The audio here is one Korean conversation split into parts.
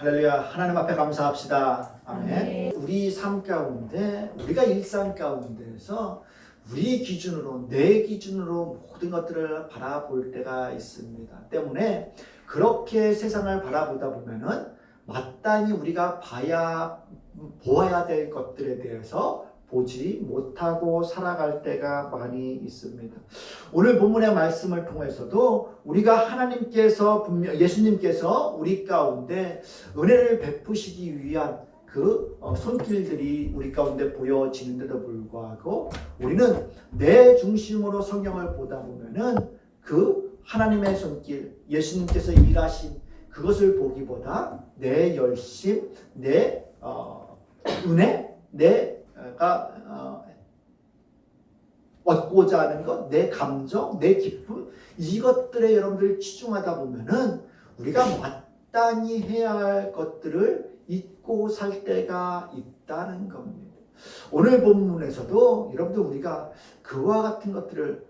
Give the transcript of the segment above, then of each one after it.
할렐루야. 하나님 앞에 감사합시다. 아멘. 우리 삶 가운데, 우리가 일상 가운데에서 우리 기준으로, 내 기준으로 모든 것들을 바라볼 때가 있습니다. 때문에 그렇게 세상을 바라보다 보면은 마땅히 우리가 보아야 될 것들에 대해서 보지 못하고 살아갈 때가 많이 있습니다. 오늘 본문의 말씀을 통해서도 우리가 하나님께서 예수님께서 우리 가운데 은혜를 베푸시기 위한 그 손길들이 우리 가운데 보여지는데도 불구하고 우리는 내 중심으로 성경을 보다 보면은 그 하나님의 손길, 예수님께서 일하신 그것을 보기보다 내 열심, 내 은혜, 내가 얻고자 하는 것, 내 감정, 내 기쁨, 이것들에 여러분들 치중하다 보면은 우리가 마땅히 해야 할 것들을 잊고 살 때가 있다는 겁니다. 오늘 본문에서도 여러분들 우리가 그와 같은 것들을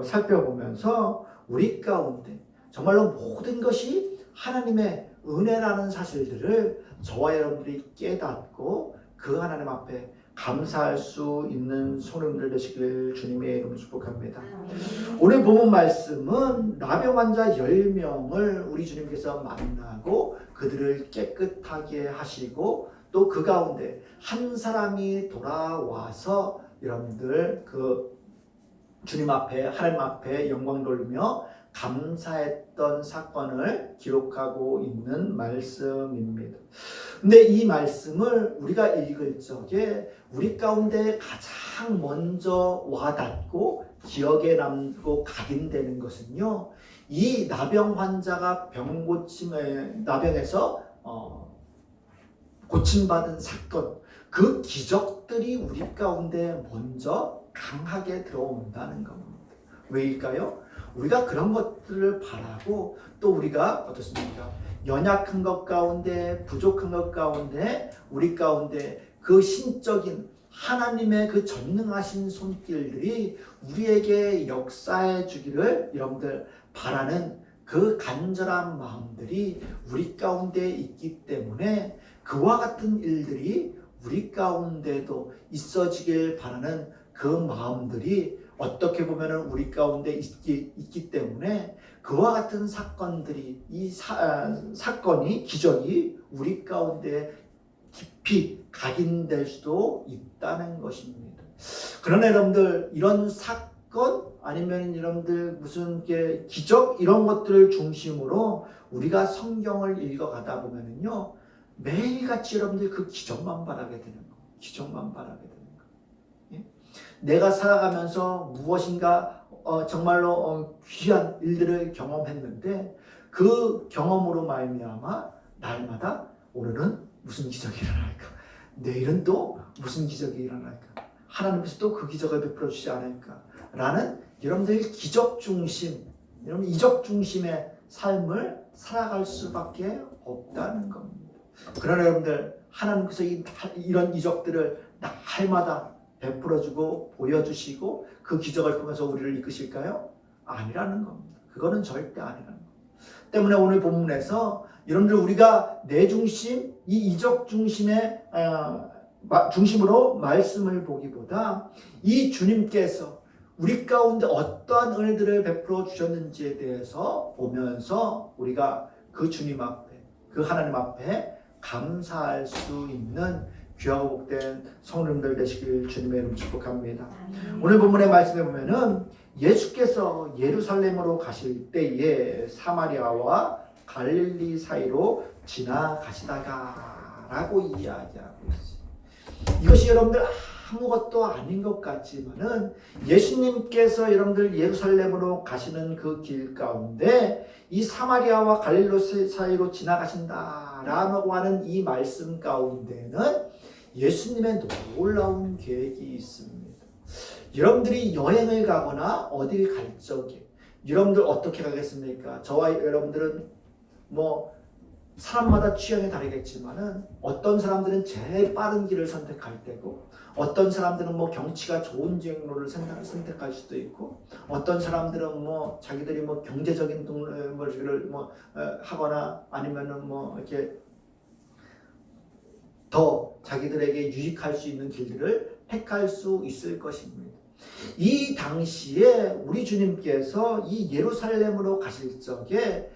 살펴보면서 우리 가운데 정말로 모든 것이 하나님의 은혜라는 사실들을 저와 여러분들이 깨닫고 그 하나님 앞에 감사할 수 있는 손님들 되시길 주님의 이름으로 축복합니다. 오늘 본문 말씀은 나병 환자 10명을 우리 주님께서 만나고 그들을 깨끗하게 하시고 또 그 가운데 한 사람이 돌아와서 여러분들 그 주님 앞에 하나님 앞에 영광 돌리며 감사했던 사건을 기록하고 있는 말씀입니다. 근데 이 말씀을 우리가 읽을 적에 우리 가운데 가장 먼저 와닿고 기억에 남고 각인되는 것은요, 이 나병 환자가 나병에서 고침받은 사건, 그 기적들이 우리 가운데 먼저 강하게 들어온다는 겁니다. 왜일까요? 우리가 그런 것들을 바라고 또 우리가 어떻습니까? 연약한 것 가운데, 부족한 것 가운데, 우리 가운데 그 신적인 하나님의 그 전능하신 손길들이 우리에게 역사해 주기를 여러분들 바라는 그 간절한 마음들이 우리 가운데 있기 때문에 그와 같은 일들이 우리 가운데도 있어지길 바라는 그 마음들이 어떻게 보면 우리 가운데 있기 때문에 그와 같은 사건들이 사건이 기적이 우리 가운데 깊이 각인될 수도 있다는 것입니다. 그러나 여러분들 이런 사건 아니면 여러분들 무슨 기적 이런 것들을 중심으로 우리가 성경을 읽어가다 보면은요 매일같이 여러분들 그 기적만 바라게 되는 거, 기적만 바라게 되는 거. 예? 내가 살아가면서 무엇인가 정말로 귀한 일들을 경험했는데 그 경험으로 말미암아 날마다 오늘은 무슨 기적이 일어날까? 내일은 또 무슨 기적이 일어날까? 하나님께서 또 그 기적을 베풀어 주지 않을까? 라는 여러분들 기적 중심, 여러분 이적 중심의 삶을 살아갈 수밖에 없다는 겁니다. 그러나 여러분들 하나님께서 이런 이적들을 날마다 베풀어주고 보여주시고 그 기적을 통해서 우리를 이끄실까요? 아니라는 겁니다. 그거는 절대 아니라는 겁니다. 때문에 오늘 본문에서 여러분들 우리가 내 중심, 이 이적 중심의 중심으로 말씀을 보기보다 이 주님께서 우리 가운데 어떠한 은혜들을 베풀어 주셨는지에 대해서 보면서 우리가 그 주님 앞에, 그 하나님 앞에 감사할 수 있는 귀하고 복된 성도님들 되시길 주님의 이름 축복합니다. 오늘 본문의 말씀에 보면은 예수께서 예루살렘으로 가실 때에 사마리아와 갈릴리 사이로 지나가시다가 라고 이야기하고 있어요. 이것이 여러분들 아무것도 아닌 것 같지만은 예수님께서 여러분들 예루살렘으로 가시는 그 길 가운데 이 사마리아와 갈릴리 사이로 지나가신다라고 하는 이 말씀 가운데는 예수님의 놀라운 계획이 있습니다. 여러분들이 여행을 가거나 어딜 갈 적에 여러분들 어떻게 가겠습니까? 저와 여러분들은 사람마다 취향이 다르겠지만은 어떤 사람들은 제일 빠른 길을 선택할 때고 어떤 사람들은 경치가 좋은 경로를 선택할 수도 있고 어떤 사람들은 자기들이 경제적인 동물을 하거나 아니면은 이렇게 더 자기들에게 유익할 수 있는 길들을 택할 수 있을 것입니다. 이 당시에 우리 주님께서 이 예루살렘으로 가실 적에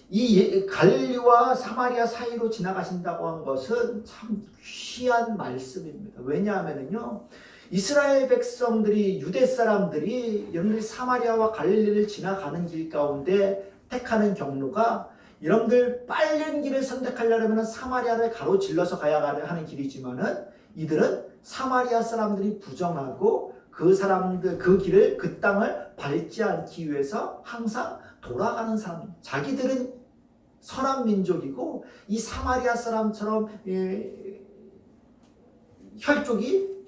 이 갈릴리와 사마리아 사이로 지나가신다고 한 것은 참 귀한 말씀입니다. 왜냐하면요, 이스라엘 백성들이, 유대 사람들이 여러분들이 사마리아와 갈릴리를 지나가는 길 가운데 택하는 경로가, 여러분들 빠른 길을 선택하려면 사마리아를 가로질러서 가야 하는 길이지만은, 이들은 사마리아 사람들이 부정하고 그 사람들, 그 길을, 그 땅을 밟지 않기 위해서 항상 돌아가는 사람, 자기들은 선한 민족이고 이 사마리아 사람처럼 혈족이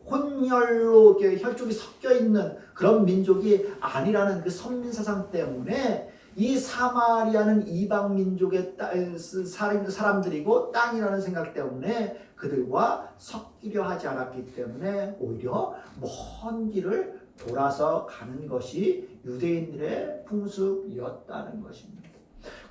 혼혈로 혈족이 섞여 있는 그런 민족이 아니라는 그 선민사상 때문에 이 사마리아는 이방 민족의 사람들이고 땅이라는 생각 때문에 그들과 섞이려 하지 않았기 때문에 오히려 먼 길을 돌아서 가는 것이 유대인들의 풍습이었다는 것입니다.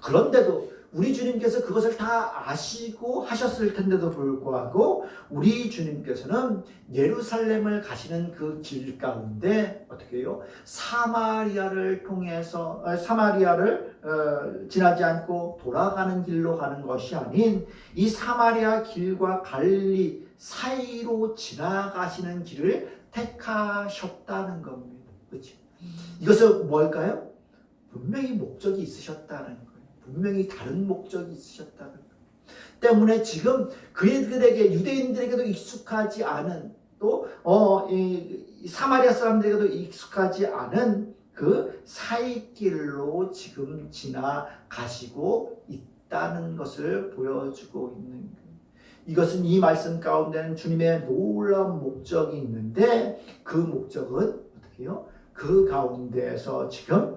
그런데도 우리 주님께서 그것을 다 아시고 하셨을 텐데도 불구하고 우리 주님께서는 예루살렘을 가시는 그 길 가운데 어떻게 해요? 사마리아를 통해서 사마리아를 지나지 않고 돌아가는 길로 가는 것이 아닌 이 사마리아 길과 갈릴리 사이로 지나가시는 길을 택하셨다는 겁니다. 그렇죠? 이것은 뭘까요? 분명히 목적이 있으셨다는 거예요. 분명히 다른 목적이 있으셨다는 거예요. 때문에 지금 그들에게, 유대인들에게도 익숙하지 않은, 또 사마리아 사람들에게도 익숙하지 않은 그 사이길로 지금 지나가시고 있다는 것을 보여주고 있는 거예요. 이것은, 이 말씀 가운데는 주님의 놀라운 목적이 있는데, 그 목적은 어떻게 해요? 그 가운데에서 지금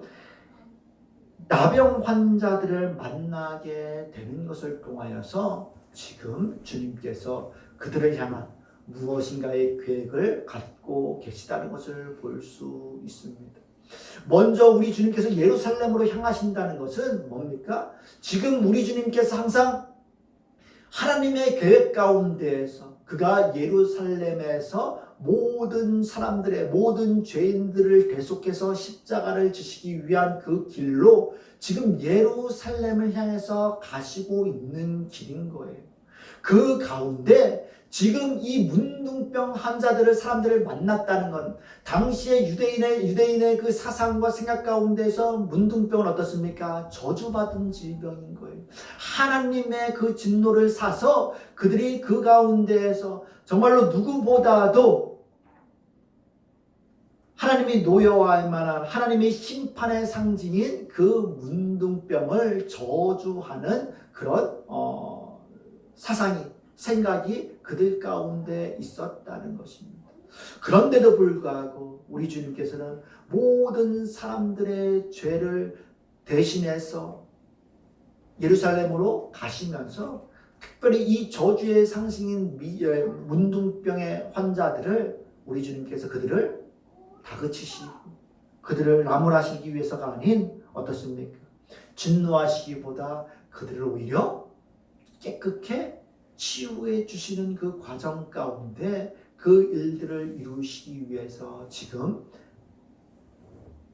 나병 환자들을 만나게 되는 것을 통하여서 지금 주님께서 그들을 향한 무엇인가의 계획을 갖고 계시다는 것을 볼 수 있습니다. 먼저 우리 주님께서 예루살렘으로 향하신다는 것은 뭡니까? 지금 우리 주님께서 항상 하나님의 계획 가운데에서 그가 예루살렘에서 모든 사람들의, 모든 죄인들을 대속해서 십자가를 지시기 위한 그 길로 지금 예루살렘을 향해서 가시고 있는 길인 거예요. 그 가운데 지금 이 문둥병 환자들을, 사람들을 만났다는 건 당시의 유대인의 그 사상과 생각 가운데서 문둥병은 어떻습니까? 저주받은 질병인 거예요. 하나님의 그 진노를 사서 그들이 그 가운데에서 정말로 누구보다도 하나님이 노여워할 만한 하나님의 심판의 상징인 그 문둥병을 저주하는 그런 사상이, 생각이 그들 가운데 있었다는 것입니다. 그런데도 불구하고 우리 주님께서는 모든 사람들의 죄를 대신해서 예루살렘으로 가시면서 특별히 이 저주의 상징인 문둥병의 환자들을, 우리 주님께서 그들을 다그치시고 그들을 나무라시기 위해서가 아닌 어떻습니까? 진노하시기보다 그들을 오히려 깨끗게 치유해 주시는 그 과정 가운데 그 일들을 이루시기 위해서 지금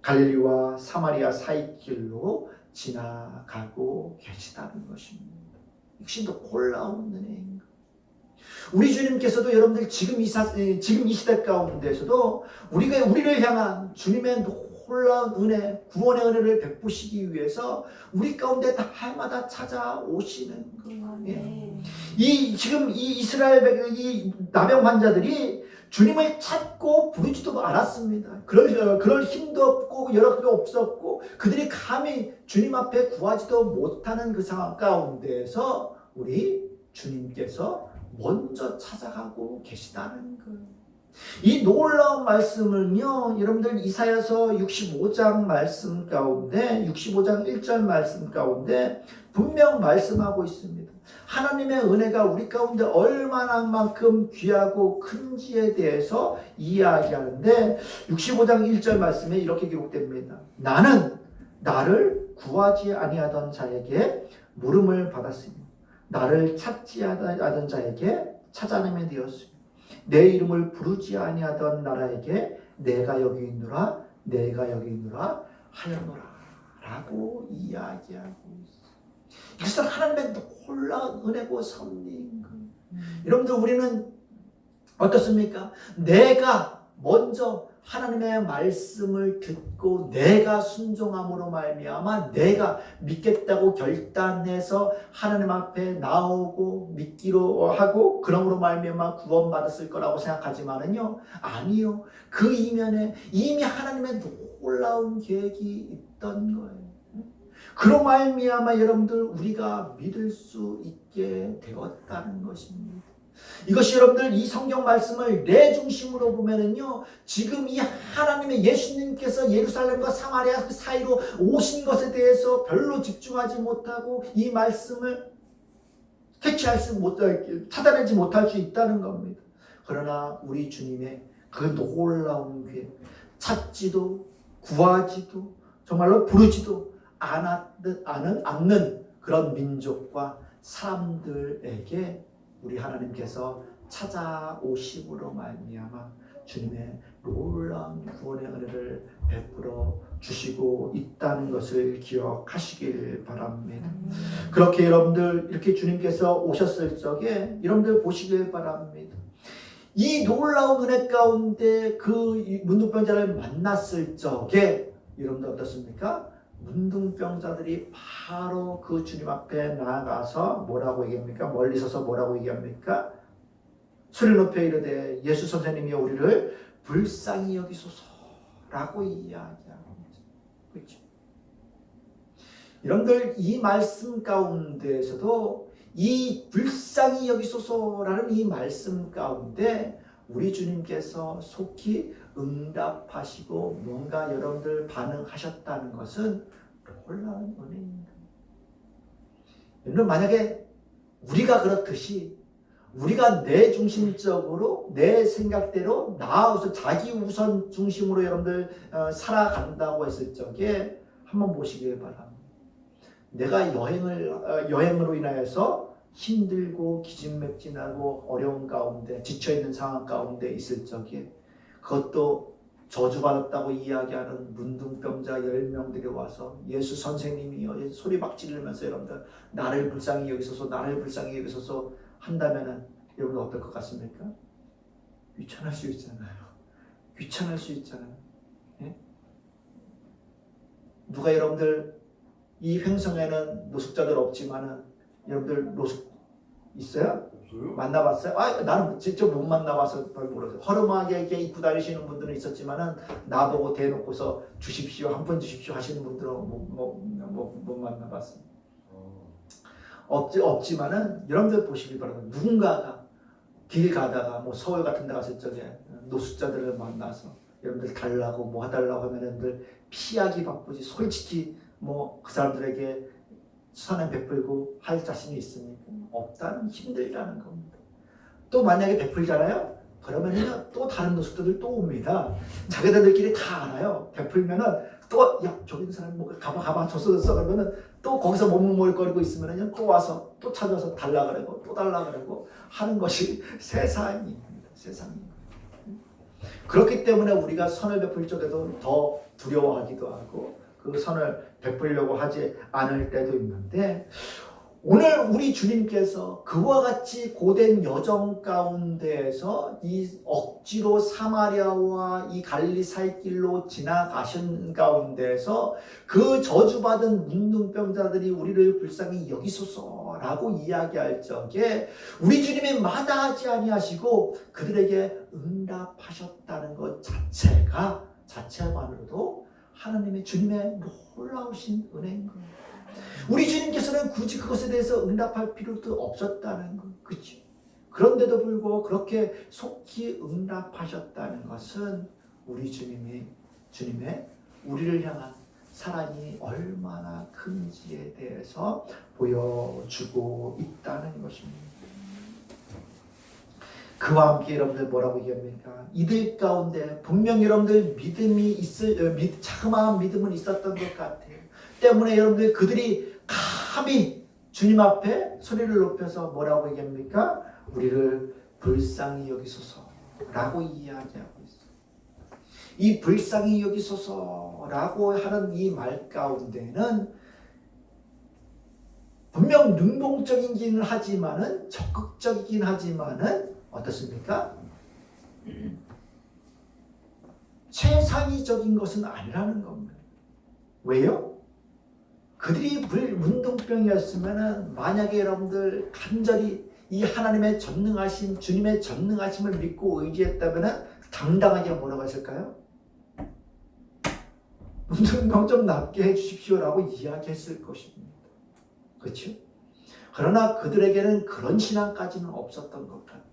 갈릴리와 사마리아 사이 길로 지나가고 계시다는 것입니다. 역시 더 놀라운 은혜인 것. 우리 주님께서도 여러분들 지금 이 시대 가운데서도 우리를 향한 주님의 놀라운 은혜, 구원의 은혜를 베푸시기 위해서 우리 가운데 날마다 찾아오시는 거예요. 지금 이 이스라엘 이 나병 환자들이 주님을 찾고 부르지도 않았습니다. 그럴 힘도 없고 여력도 없었고 그들이 감히 주님 앞에 구하지도 못하는 그 상황 가운데에서 우리 주님께서 먼저 찾아가고 계시다는 거예요. 이 놀라운 말씀을요, 여러분들 이사야서 65장 말씀 가운데, 65장 1절 말씀 가운데 분명 말씀하고 있습니다. 하나님의 은혜가 우리 가운데 얼마나만큼 귀하고 큰지에 대해서 이야기하는데 65장 1절 말씀에 이렇게 기록됩니다. 나는 나를 구하지 아니하던 자에게 물음을 받았으며 나를 찾지 않은 자에게 찾아내면 되었으며 내 이름을 부르지 아니하던 나라에게 내가 여기 있노라 내가 여기 있노라 하였노라 라고 이야기하고 있어요. 이것은 하나님의 놀라운 은혜고 섭리인 거예요. 여러분들 우리는 어떻습니까? 내가 먼저 하나님의 말씀을 듣고 내가 순종함으로 말미암아 내가 믿겠다고 결단해서 하나님 앞에 나오고 믿기로 하고 그러므로 말미암아 구원받았을 거라고 생각하지만은요, 아니요. 그 이면에 이미 하나님의 놀라운 계획이 있던 거예요. 그로 말미암아 여러분들 우리가 믿을 수 있게 되었다는 것입니다. 이것이 여러분들 이 성경 말씀을 내 중심으로 보면은요, 지금 이 하나님의 예수님께서 예루살렘과 사마리아 그 사이로 오신 것에 대해서 별로 집중하지 못하고 이 말씀을 찾아내지 못할 수 있다는 겁니다. 그러나 우리 주님의 그 놀라운 계획, 찾지도 구하지도 정말로 부르지도 않는 그런 민족과 사람들에게 우리 하나님께서 찾아오심으로 말미암아 주님의 놀라운 구원의 은혜를 베풀어 주시고 있다는 것을 기억하시길 바랍니다. 그렇게 여러분들 이렇게 주님께서 오셨을 적에 여러분들 보시길 바랍니다. 이 놀라운 은혜 가운데 그 문둥병자를 만났을 적에 여러분들 어떻습니까? 문둥병자들이 바로 그 주님 앞에 나아가서 뭐라고 얘기합니까? 멀리 서서 뭐라고 얘기합니까? 소리 높여 이르되 예수 선생님이 우리를 불쌍히 여기소서라고 이야기합니다. 그렇죠? 여러분들 이 말씀 가운데에서도 이 불쌍히 여기소서라는 이 말씀 가운데 우리 주님께서 속히 응답하시고 뭔가 여러분들 반응하셨다는 것은 놀라운 은혜입니다. 여러분 만약에 우리가 그렇듯이 우리가 내 중심적으로 내 생각대로 나아서 자기 우선 중심으로 여러분들 살아간다고 했을 적에 한번 보시길 바랍니다. 내가 여행으로 인하여서 힘들고 기진맥진하고 어려운 가운데 지쳐있는 상황 가운데 있을 적에 그것도 저주받았다고 이야기하는 문둥병자 10명들이 와서 예수 선생님이여 소리막 지르면서 여러분들 나를 불쌍히 여기소서 나를 불쌍히 여기소서 한다면은 여러분 어떨 것 같습니까? 귀찮을 수 있잖아요. 귀찮을 수 있잖아요. 예? 누가 여러분들 이 횡성에는 노숙자들 없지만은 여러분들 노숙 있어요? 없어요? 만나봤어요? 나는 직접 못 만나봐서 별 모르겠어요. 허름하게 이렇게 입고 다니시는 분들은 있었지만은 나보고 대놓고서 주십시오, 한 푼 주십시오 하시는 분들은 못 만나봤어요. 없지만은 여러분들 보시기 바랍니다. 누군가가 길 가다가 뭐 서울 같은 데 갔을 적에 노숙자들을 만나서 여러분들 달라고 뭐 해달라고 하면 여러분들 피하기 바쁘지 솔직히 뭐 그 사람들에게 선을 베풀고 할 자신이 있습니까? 없다는 힘들다는 겁니다. 또 만약에 베풀잖아요? 그러면요 또 다른 노숙자들 또 옵니다. 자기들끼리 다 알아요. 베풀면은 또 야 저기 있는 사람이 뭐 가봐 줬어 그러면은 또 거기서 머뭇거리고 있으면은 또 와서 또 찾아서 달라 그러고 또 달라 그러고 하는 것이 세상입니다. 세상입니다. 그렇기 때문에 우리가 선을 베풀 적에도 더 두려워하기도 하고 그 선을 베풀려고 하지 않을 때도 있는데 오늘 우리 주님께서 그와 같이 고된 여정 가운데에서 이 억지로 사마리아와 이 갈릴리 사이 길로 지나가신 가운데에서 그 저주받은 문둥병자들이 우리를 불쌍히 여기소서라고 이야기할 적에 우리 주님이 마다하지 아니하시고 그들에게 응답하셨다는 것 자체만으로도 하나님의 주님의 놀라우신 은혜인 거예요. 우리 주님께서는 굳이 그것에 대해서 응답할 필요도 없었다는 것, 그렇죠? 그런데도 불구하고 그렇게 속히 응답하셨다는 것은 우리 주님의 우리를 향한 사랑이 얼마나 큰지에 대해서 보여주고 있다는 것입니다. 그와 함께 여러분들 뭐라고 얘기합니까? 이들 가운데 분명 여러분들 자그마한 믿음은 있었던 것 같아요. 때문에 여러분들 그들이 감히 주님 앞에 소리를 높여서 뭐라고 얘기합니까? 우리를 불쌍히 여기소서라고 이야기하고 있어요. 이 불쌍히 여기소서라고 하는 이 말 가운데는 분명 능동적이긴 하지만은 적극적이긴 하지만은 어떻습니까? 최상위적인 것은 아니라는 겁니다. 왜요? 그들이 문둥병이었으면은 만약에 여러분들 간절히 이 하나님의 전능하심, 주님의 전능하심을 믿고 의지했다면은 당당하게 뭐라고 하실까요? 문둥병 좀 낫게 해주십시오라고 이야기했을 것입니다. 그렇죠? 그러나 그들에게는 그런 신앙까지는 없었던 것 같아요.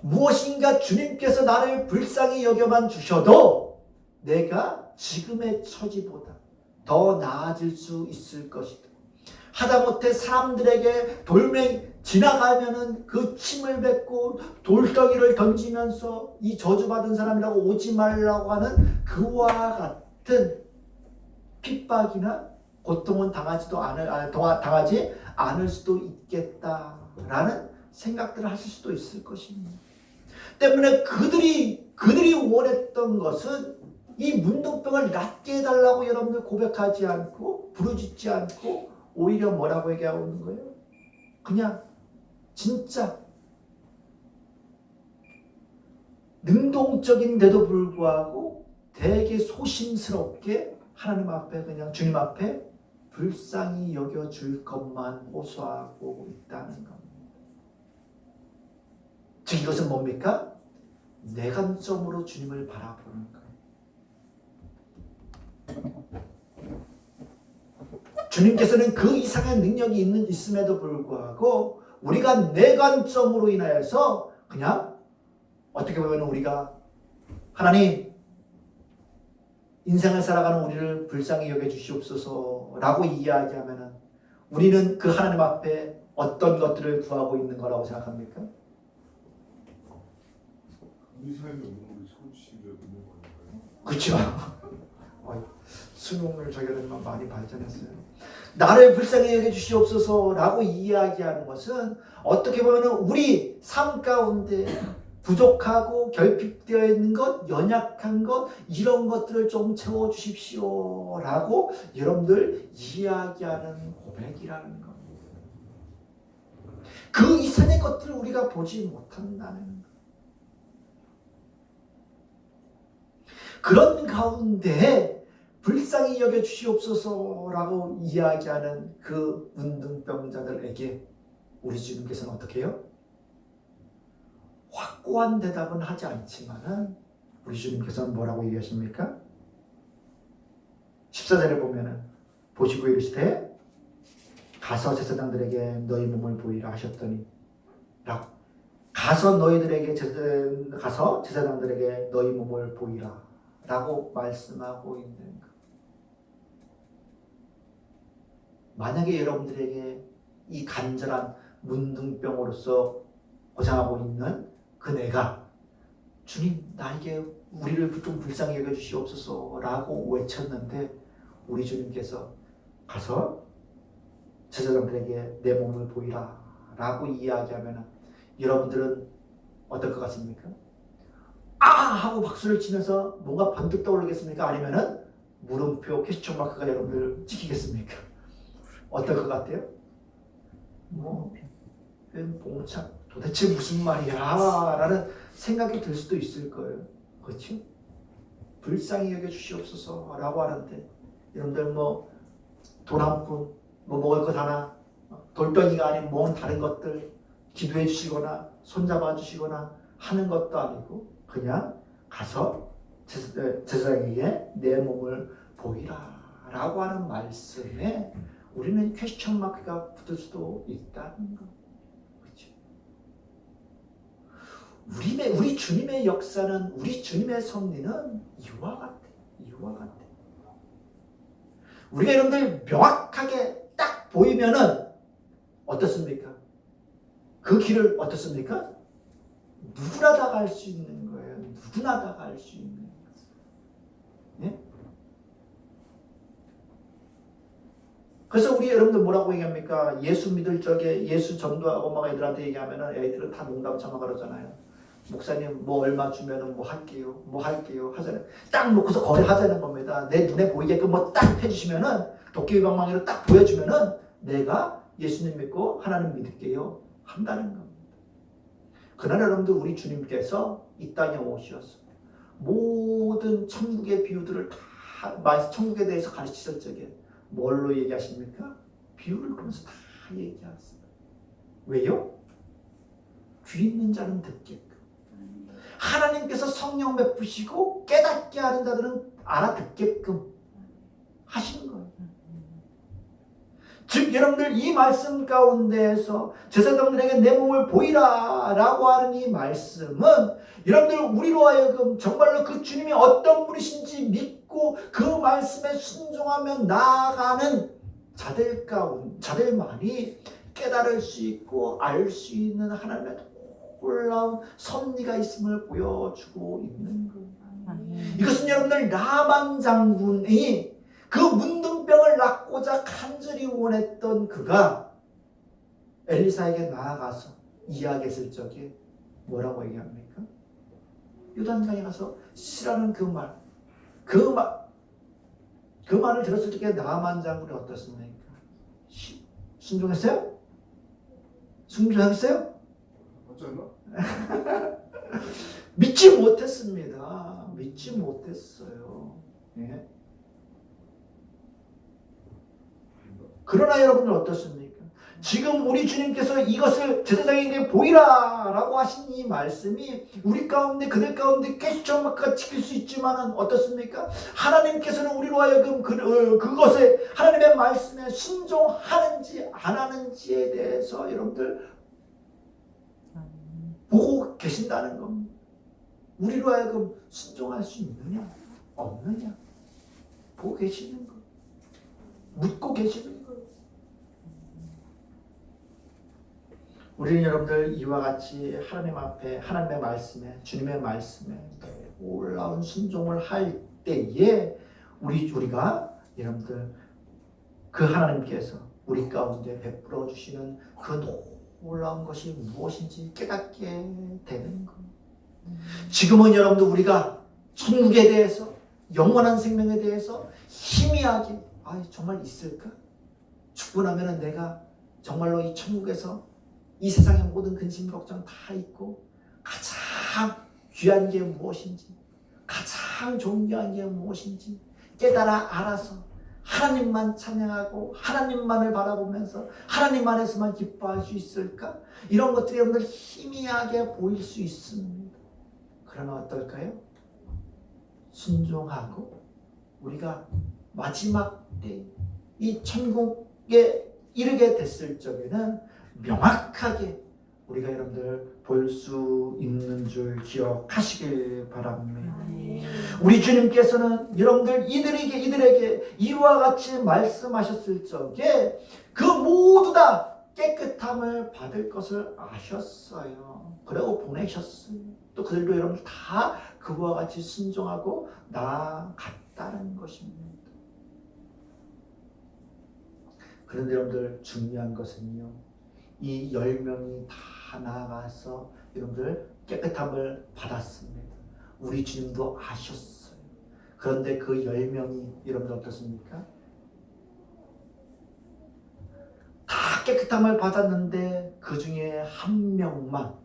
무엇인가 주님께서 나를 불쌍히 여겨만 주셔도 내가 지금의 처지보다 더 나아질 수 있을 것이다. 하다못해 사람들에게 돌멩이 지나가면은 그 침을 뱉고 돌덩이를 던지면서 이 저주받은 사람이라고 오지 말라고 하는 그와 같은 핍박이나 고통은 당하지 않을 수도 있겠다라는 생각들을 하실 수도 있을 것입니다. 때문에 그들이 원했던 것은 이 문둥병을 낫게 해달라고 여러분들 고백하지 않고 부르짖지 않고 오히려 뭐라고 얘기하고 있는 거예요? 그냥 진짜 능동적인데도 불구하고 되게 소심스럽게 하나님 앞에 그냥 주님 앞에 불쌍히 여겨줄 것만 호소하고 있다는 겁니다. 즉 이것은 뭡니까? 내관점으로 주님을 바라보는 거예요. 주님께서는 그 이상의 능력이 있음에도 불구하고 우리가 내관점으로 인하여서 그냥 어떻게 보면 우리가 하나님 인생을 살아가는 우리를 불쌍히 여겨주시옵소서라고 이야기하면 우리는 그 하나님 앞에 어떤 것들을 구하고 있는 거라고 생각합니까? 우리 삶에 우리 손실을 있는 거니까요. 그렇죠. 수능을 저희는 많이 발전했어요. 나를 불쌍히 여겨주시옵소서라고 이야기하는 것은 어떻게 보면 우리 삶 가운데 부족하고 결핍되어 있는 것, 연약한 것 이런 것들을 좀 채워주십시오라고 여러분들 이야기하는 고백이라는 겁니다. 그 이상의 것들을 우리가 보지 못한다는 것. 그런 가운데 불쌍히 여겨주시옵소서라고 이야기하는 그 문둥병자들에게 우리 주님께서는 어떻게 해요? 확고한 대답은 하지 않지만은 우리 주님께서는 뭐라고 얘기하십니까? 14절에 보면은 보시고 이르시되 가서 제사장들에게 너희 몸을 보이라 하셨더니 가서 제사장들에게 너희 몸을 보이라 라고 말씀하고 있는 것. 만약에 여러분들에게 이 간절한 문둥병으로서 고생하고 있는 그 내가 주님 나에게 우리를 좀 불쌍히 여겨주시옵소서 라고 외쳤는데 우리 주님께서 가서 제사장들에게 내 몸을 보이라 라고 이야기하면 여러분들은 어떨 것 같습니까? 아! 하고 박수를 치면서 뭔가 번뜩 떠오르겠습니까? 아니면은 물음표 퀘스천 마크가 여러분들 찍히겠습니까? 어떨 것 같아요? 봉착 도대체 무슨 말이야? 라는 생각이 들 수도 있을 거예요. 그렇죠? 불쌍히 여겨주시옵소서 라고 하는데 여러분들 돈 한 푼, 먹을 것 하나, 돌덩이가 아닌 뭔 다른 것들 기도해 주시거나 손잡아 주시거나 하는 것도 아니고 그냥 가서 제사장에게 내 몸을 보이라 라고 하는 말씀에 우리는 퀘스천 마크가 붙을 수도 있다는 거. 그렇죠? 우리 주님의 역사는, 우리 주님의 섭리는 이와 같아요. 이와 같아요. 우리가 여러분들 명확하게 딱 보이면은 어떻습니까? 그 길을 어떻습니까? 누구나 다 갈 수 있는 거예요. 누구나 다 갈 수 있는 거예요. 예? 그래서 우리 여러분들 뭐라고 얘기합니까? 예수 믿을 적에 예수 전도하고 막 애들한테 얘기하면은 애들은 다 농담 참아 그러잖아요. 목사님 뭐 얼마 주면은 뭐 할게요 하잖아요. 딱 놓고서 거래하자는 겁니다. 내 눈에 보이게끔 뭐 딱 해주시면은 도깨비 방망이로 딱 보여주면은 내가 예수님 믿고 하나님 믿을게요 한다는 겁니다. 그러나 여러분들 우리 주님께서 이 땅에 오셔서 모든 천국의 비유들을 다 천국에 대해서 가르치실 적에 뭘로 얘기하십니까? 비유를 그러면서 다 얘기하세요. 왜요? 귀 있는 자는 듣게끔. 하나님께서 성령 베푸시고 깨닫게 하는 자들은 알아듣게끔 하신 거예요. 즉 여러분들 이 말씀 가운데에서 제사장들에게 내 몸을 보이라 라고 하는 이 말씀은 여러분들 우리로 하여금 정말로 그 주님이 어떤 분이신지 믿고 그 말씀에 순종하며 나아가는 자들만이 깨달을 수 있고 알 수 있는 하나님의 놀라운 섭리가 있음을 보여주고 있는 거예요. 이것은 여러분들 나만 장군이 그 문둥병을 낫고자 간절히 원했던 그가 엘리사에게 나아가서 이야기했을 적에 뭐라고 얘기합니까? 요단강에 가서 시라는 그 말을 들었을 적에 나만 장군이 어떻습니까? 순종했어요? 순종했어요? 맞지 않나? 믿지 못했습니다. 믿지 못했어요. 예? 그러나 여러분들 어떻습니까? 지금 우리 주님께서 이것을 제사장에게 보이라 라고 하신 이 말씀이 우리 가운데 그들 가운데 깨시청마크가 지킬 수 있지만은 어떻습니까? 하나님께서는 우리로 하여금 그것에 하나님의 말씀에 순종하는지 안 하는지에 대해서 여러분들 보고 계신다는 겁니다. 우리로 하여금 순종할 수 있느냐 없느냐 보고 계시는 거, 묻고 계시는 거. 우리는 여러분들 이와 같이 하나님 앞에 하나님의 말씀에 주님의 말씀에 놀라운 순종을 할 때에 우리가 여러분들 그 하나님께서 우리 가운데 베풀어 주시는 그 놀라운 것이 무엇인지 깨닫게 되는 것. 지금은 여러분들 우리가 천국에 대해서 영원한 생명에 대해서 희미하게 정말 있을까? 죽고 나면은 내가 정말로 이 천국에서 이 세상의 모든 근심 걱정 다 잊고 가장 귀한 게 무엇인지 가장 존귀한 게 무엇인지 깨달아 알아서 하나님만 찬양하고 하나님만을 바라보면서 하나님 안에서만 기뻐할 수 있을까? 이런 것들이 여러분들 희미하게 보일 수 있습니다. 그러나 어떨까요? 순종하고 우리가 마지막 때 이 천국에 이르게 됐을 적에는 명확하게 우리가 여러분들 볼 수 있는 줄 기억하시길 바랍니다. 우리 주님께서는 여러분들 이들에게 이와 같이 말씀하셨을 적에 그 모두 다 깨끗함을 받을 것을 아셨어요. 그리고 보내셨어요. 또 그들도 여러분들 다 그와 같이 순종하고 나아갔다는 것입니다. 그런데 여러분들 중요한 것은요, 이 10명이 다 나아가서 여러분들 깨끗함을 받았습니다. 우리 주님도 아셨어요. 그런데 그 10명이 여러분들 어떻습니까? 다 깨끗함을 받았는데 그 중에 한 명만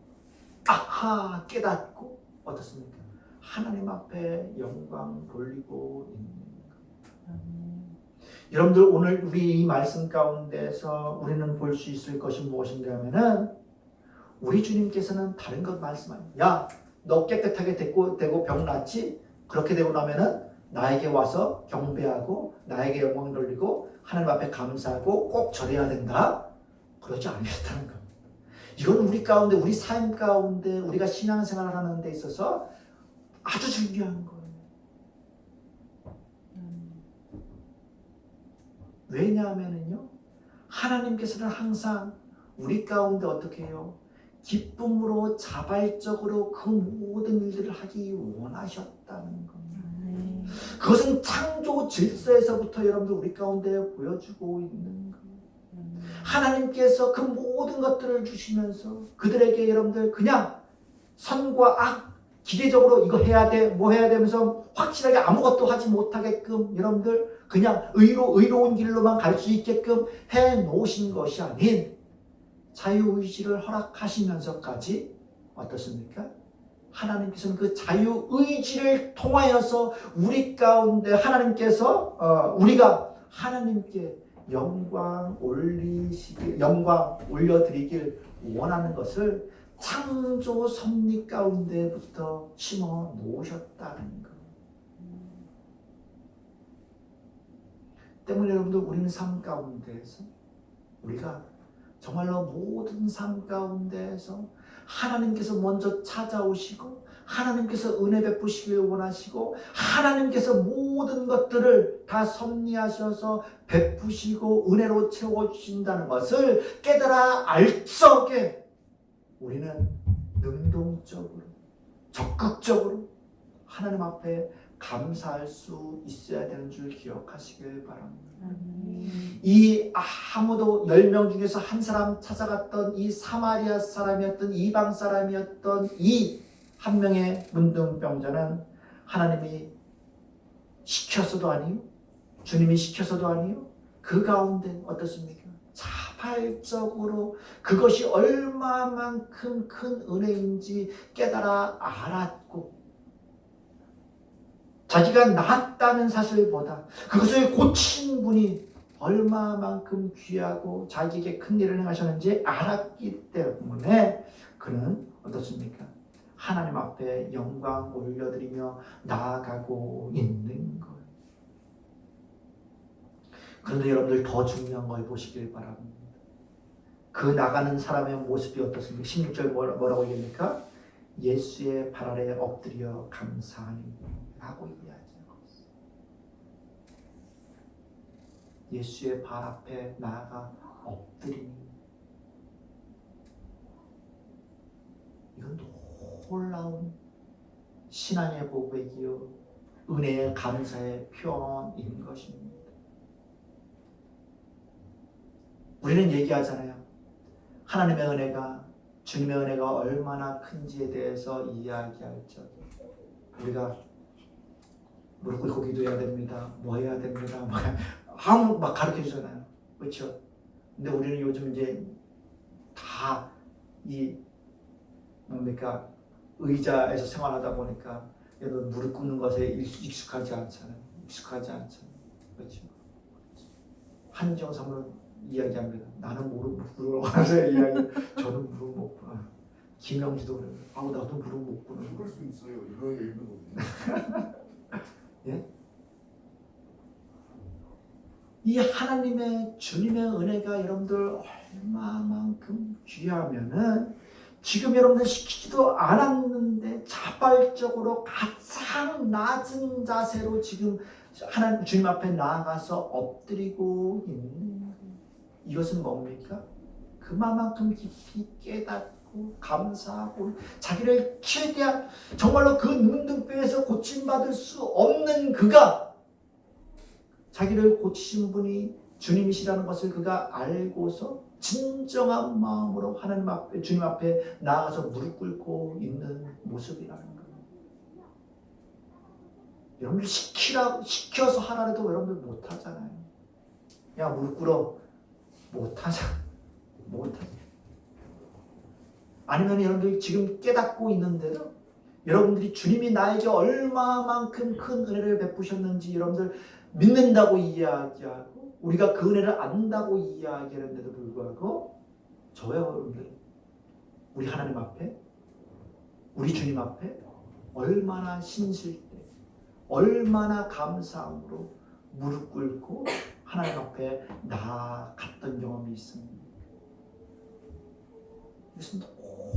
깨닫고 어떻습니까? 하나님 앞에 영광 돌리고 있는 거예요. 여러분들 오늘 우리 이 말씀 가운데서 우리는 볼 수 있을 것이 무엇인가 하면은 우리 주님께서는 다른 것 말씀하세요. 야, 너 깨끗하게 되고 병 낫지? 그렇게 되고 나면은 나에게 와서 경배하고 나에게 영광 돌리고 하나님 앞에 감사하고 꼭 절해야 된다. 그러지 않으셨다는 겁니다. 이건 우리 가운데 우리 삶 가운데 우리가 신앙생활을 하는 데 있어서 아주 중요한 거예요. 왜냐하면은요, 하나님께서는 항상 우리 가운데 어떻게 해요? 기쁨으로 자발적으로 그 모든 일들을 하기 원하셨다는 겁니다. 그것은 창조 질서에서부터 여러분들 우리 가운데 보여주고 있는 거예요. 하나님께서 그 모든 것들을 주시면서 그들에게 여러분들 그냥 선과 악, 기계적으로 이거 해야 돼, 뭐 해야 되면서 확실하게 아무것도 하지 못하게끔 여러분들 그냥 의로운 길로만 갈 수 있게끔 해 놓으신 것이 아닌 자유의지를 허락하시면서까지 어떻습니까? 하나님께서는 그 자유의지를 통하여서 우리 가운데 하나님께서 우리가 하나님께 영광 올려드리길 원하는 것을 창조 섭리 가운데부터 심어 놓으셨다는 것. 때문에 여러분들 우리는 삶 가운데에서 우리가 정말로 모든 삶 가운데에서 하나님께서 먼저 찾아오시고 하나님께서 은혜 베푸시길 원하시고 하나님께서 모든 것들을 다 섭리하셔서 베푸시고 은혜로 채워주신다는 것을 깨달아 알 적에 우리는 능동적으로 적극적으로 하나님 앞에 감사할 수 있어야 되는 줄 기억하시길 바랍니다. 이 아무도 10명 중에서 한 사람 찾아갔던 이 사마리아 사람이었던 이방 사람이었던 이 한 명의 문둥병자는 하나님이 시켜서도 아니요 주님이 시켜서도 아니요 그 가운데 어떻습니까? 자발적으로 그것이 얼마만큼 큰 은혜인지 깨달아 알았고 자기가 나았다는 사실보다 그것을 고친 분이 얼마만큼 귀하고 자기에게 큰 일을 행하셨는지 알았기 때문에 그는 어떻습니까? 하나님 앞에 영광 올려드리며 나아가고 있는 거예요. 그런데 여러분들 더 중요한 걸 보시길 바랍니다. 그 나가는 사람의 모습이 어떻습니까? 16절 뭐라고 얘기합니까? 예수의 발 아래 엎드려 감사하니 라고 이야기하고 있어요. 예수의 발 앞에 나아가 엎드리니 이건 놀라운 신앙의 고백이요 은혜의 감사의 표현인 것입니다. 우리는 얘기하잖아요. 하나님의 은혜가 주님의 은혜가 얼마나 큰지에 대해서 이야기할 적에 우리가 무릎 꿇고 기도해야 됩니다. 뭐 해야 됩니다. 막 가르쳐 주잖아요. 그렇죠? 근데 우리는 요즘 이제 다 이 뭡니까 의자에서 생활하다 보니까 무릎 꿇는 것에 익숙하지 않잖아요. 그렇죠? 한정삼은 이야기합니다. 나는 무릎 꿇어서 이야기. 저는 무릎 못 꿇어. 김영지도 그래요. 나도 무릎 못 꿇어. 그럴 수 있어요. 이런 일도 없네. 예? 이 하나님의 주님의 은혜가 여러분들 얼마만큼 귀하면은 지금 여러분들 시키지도 않았는데 자발적으로 가장 낮은 자세로 지금 하나님 주님 앞에 나아가서 엎드리고 있는 거예요. 이것은 뭡니까? 그만큼 깊이 깨닫고 감사하고 자기를 최대한 정말로 그 눈등뼈에서 고침받을 수 없는 그가 자기를 고치신 분이 주님이시라는 것을 그가 알고서 진정한 마음으로 하나님 앞에 주님 앞에 나아가서 무릎 꿇고 있는 모습이라는 거예요. 여러분들 시켜서 하라도 여러분들 못하잖아요. 야 무릎 꿇어 못하잖아. 아니면 여러분들이 지금 깨닫고 있는데도 여러분들이 주님이 나에게 얼마만큼 큰 은혜를 베푸셨는지 여러분들 믿는다고 이야기하고 우리가 그 은혜를 안다고 이야기하는데도 불구하고 저와 여러분들 우리 하나님 앞에 우리 주님 앞에 얼마나 신실때 얼마나 감사함으로 무릎 꿇고 하나님 앞에 나아갔던 경험이 있습니다. 이것은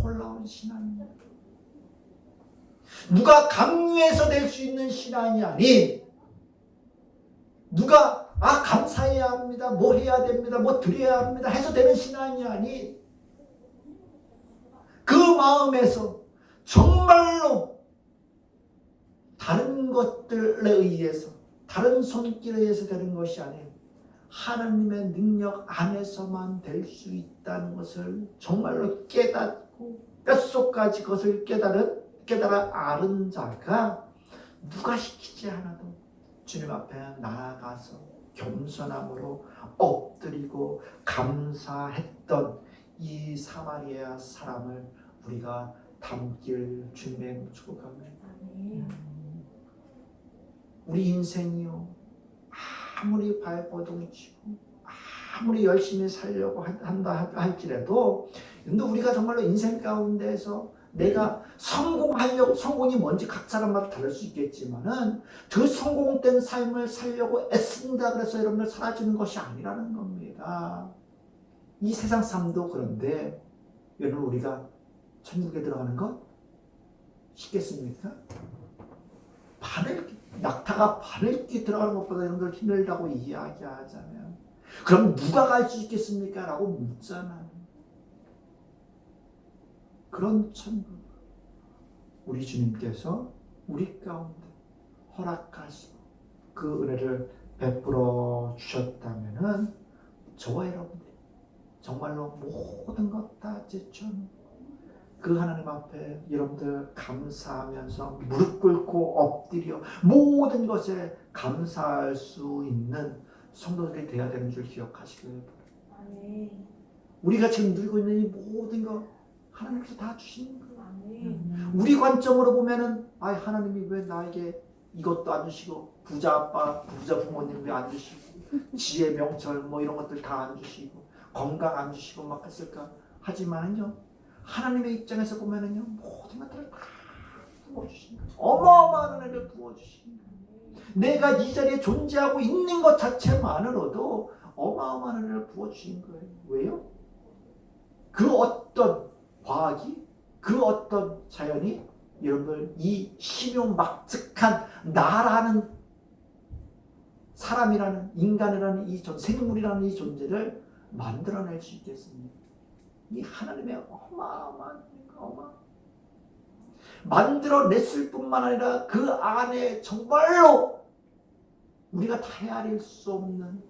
놀라운 신앙입니다. 누가 강요해서 될 수 있는 신앙이 아닌 누가 감사해야 합니다. 뭐 해야 됩니다. 뭐 드려야 합니다. 해서 되는 신앙이 아닌 그 마음에서 정말로 다 다른 것들에 의해서 다른 손길에 의해서 되는 것이 아닌 하나님의 능력 안에서만 될 수 있다는 것을 정말로 깨닫고 뼛속까지 그것을 깨달아 아는 자가 누가 시키지 않아도 주님 앞에 나아가서 겸손함으로 엎드리고 감사했던 이 사마리아 사람을 우리가 담길 주님의 축복합니다. 우리 인생이요, 아무리 발버둥치고 아무리 열심히 살려고 한다 할지라도, 근데 우리가 정말로 인생 가운데서 내가 성공이 뭔지 각 사람마다 다를 수 있겠지만은 그 성공된 삶을 살려고 애쓴다 그래서 여러분들 사라지는 것이 아니라는 겁니다. 이 세상 삶도 그런데 여러분, 우리가 천국에 들어가는 것 쉽겠습니까? 낙타가 바늘기 들어가는 것보다 여러분들 힘들다고 이야기하잖아요. 그럼 누가 갈 수 있겠습니까? 라고 묻잖아요. 그런 천국, 우리 주님께서 우리 가운데 허락하시고 그 은혜를 베풀어 주셨다면은 저와 여러분들이 정말로 모든 것 다 제쳐놓고 그 하나님 앞에 여러분들 감사하면서 무릎 꿇고 엎드려 모든 것에 감사할 수 있는 성도들이 되어야 되는 줄 기억하시길 바랍니다. 우리가 지금 누리고 있는 이 모든 것 하나님께서 다 주시는 거예요. 우리 관점으로 보면은 하나님이 왜 나에게 이것도 안 주시고 부자 아빠, 부자 부모님 왜 안 주시고 지혜, 명철 뭐 이런 것들 다 안 주시고 건강 안 주시고 막 했을까? 하지만은요, 하나님의 입장에서 보면은요, 모든 것들을 다 부어주신 거예요. 어마어마한 은혜를 부어주신 거예요. 내가 이 자리에 존재하고 있는 것 자체만으로도 어마어마한 은혜를 부어주신 거예요. 왜요? 그 어떤 과학이, 그 어떤 자연이 여러분들 이 신용막측한 나라는 사람이라는, 인간이라는 이 생물이라는 이 존재를 만들어낼 수 있겠습니까? 이 하나님의 어마어마한 만들어냈을 뿐만 아니라 그 안에 정말로 우리가 다 헤아릴 수 없는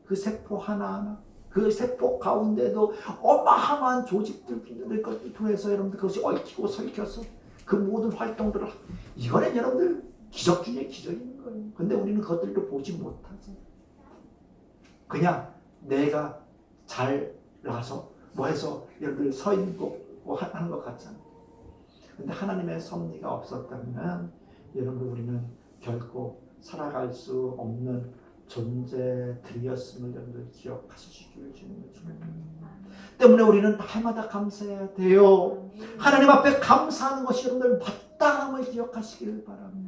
그 세포 하나하나, 그 세포 가운데도 어마어마한 조직들을 통해서 여러분들 그것이 얽히고 설켜서 그 모든 활동들을, 이거는 여러분들 기적 중에 기적인 거예요. 근데 우리는 그것들도 보지 못하죠. 그냥 내가 잘나서 뭐 해서 여러분들 서 있고 뭐 하는 것 같잖아요. 근데 하나님의 섭리가 없었다면 여러분들 우리는 결코 살아갈 수 없는 존재들이었음을 여러분들 기억하시기를 주님의 때문에 우리는 날마다 감사해야 돼요. 하나님 앞에 감사하는 것이 여러분들 마땅함을 기억하시길 바랍니다.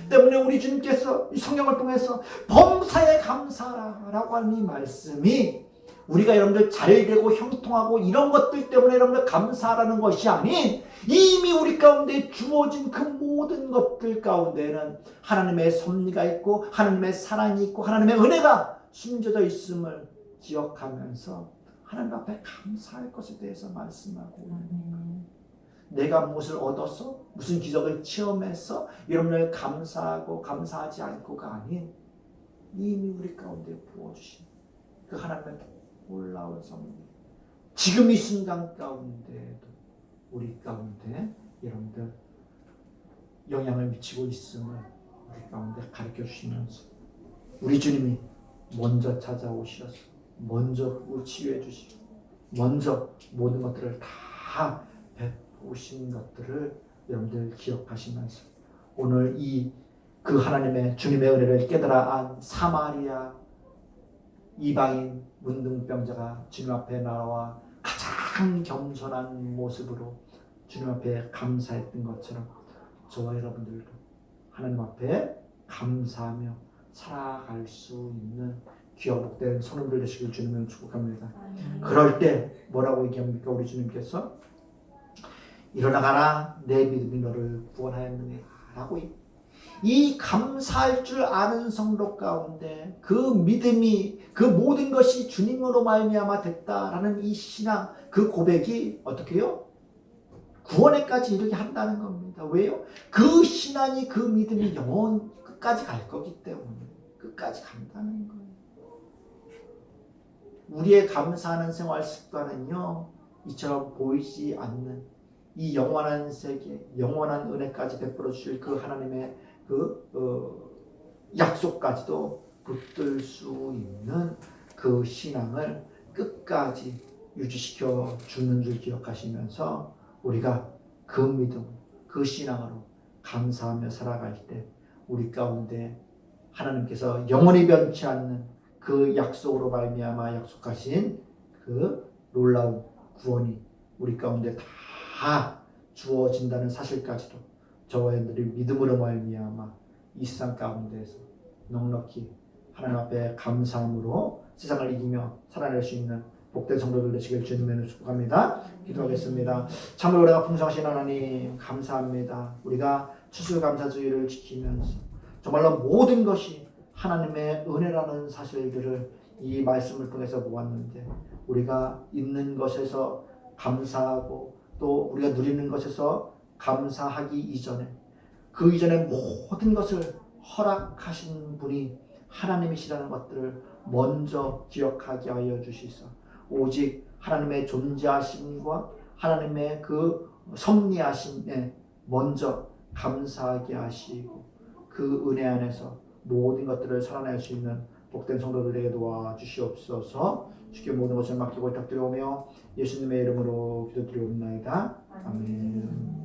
때문에 우리 주님께서 이 성경을 통해서 범사에 감사라고 하는 이 말씀이 우리가 여러분들 잘되고 형통하고 이런 것들 때문에 여러분들 감사하라는 것이 아닌, 이미 우리 가운데 주어진 그 모든 것들 가운데는 하나님의 섭리가 있고 하나님의 사랑이 있고 하나님의 은혜가 숨겨져 있음을 기억하면서 하나님 앞에 감사할 것에 대해서 말씀하고 있는 거예요. 내가 무엇을 얻어서 무슨 기적을 체험해서 여러분을 감사하고 감사하지 않고가 아닌, 이미 우리 가운데 부어주신 그 하나님의 놀라운 섭리, 지금 이 순간 가운데도 우리 가운데 여러분들 영향을 미치고 있음을 우리 가운데 가르쳐 주시면서 우리 주님이 먼저 찾아오셔서 먼저 치유해 주시고 먼저 모든 것들을 다 베푸신 것들을 여러분들 기억하시면서 오늘 그 하나님의 주님의 은혜를 깨달아 안 사마리아 이방인 문둥병자가 주님 앞에 나와 가장 겸손한 모습으로 주님 앞에 감사했던 것처럼 저와 여러분들도 하나님 앞에 감사하며 살아갈 수 있는 귀하고 복된 선원들 되시길 주님을 축복합니다. 그럴 때 뭐라고 얘기합니까? 우리 주님께서 일어나가라, 내 믿음이 너를 구원하였느니라 라고, 이 감사할 줄 아는 성도 가운데 그 믿음이, 그 모든 것이 주님으로 말미암아 됐다라는 이 신앙, 그 고백이 어떻게 해요? 구원에까지 이르게 한다는 겁니다. 왜요? 그 신앙이 그 믿음이 영원 끝까지 갈 거기 때문에 끝까지 간다는 거예요. 우리의 감사하는 생활 습관은요, 이처럼 보이지 않는 이 영원한 세계, 영원한 은혜까지 베풀어 주실 그 하나님의 약속까지도 붙들 수 있는 그 신앙을 끝까지 유지시켜 주는 줄 기억하시면서 우리가 그 믿음, 그 신앙으로 감사하며 살아갈 때 우리 가운데 하나님께서 영원히 변치 않는 그 약속으로 말미암아 약속하신 그 놀라운 구원이 우리 가운데 다 주어진다는 사실까지도 저와 여러분들이 믿음으로 말미암아 이 세상 가운데에서 넉넉히 하나님 앞에 감사함으로 세상을 이기며 살아낼 수 있는 복된 성도들 되시길 주님의 축복합니다. 기도하겠습니다. 참으로 우리가 풍성하신 하나님 감사합니다. 우리가 추수감사주의를 지키면서 정말로 모든 것이 하나님의 은혜라는 사실들을 이 말씀을 통해서 보았는데 우리가 있는 것에서 감사하고 또 우리가 누리는 것에서 감사하기 이전에 그 이전에 모든 것을 허락하신 분이 하나님이시라는 것들을 먼저 기억하게 하여 주시소. 오직 하나님의 존재하심과 하나님의 그 섭리하심에 먼저 감사하게 하시고 그 은혜 안에서 모든 것들을 살아낼 수 있는 복된 성도들에게 도와주시옵소서. 주께 모든 것을 맡기고 부탁드리오며 예수님의 이름으로 기도드리옵나이다. 아멘.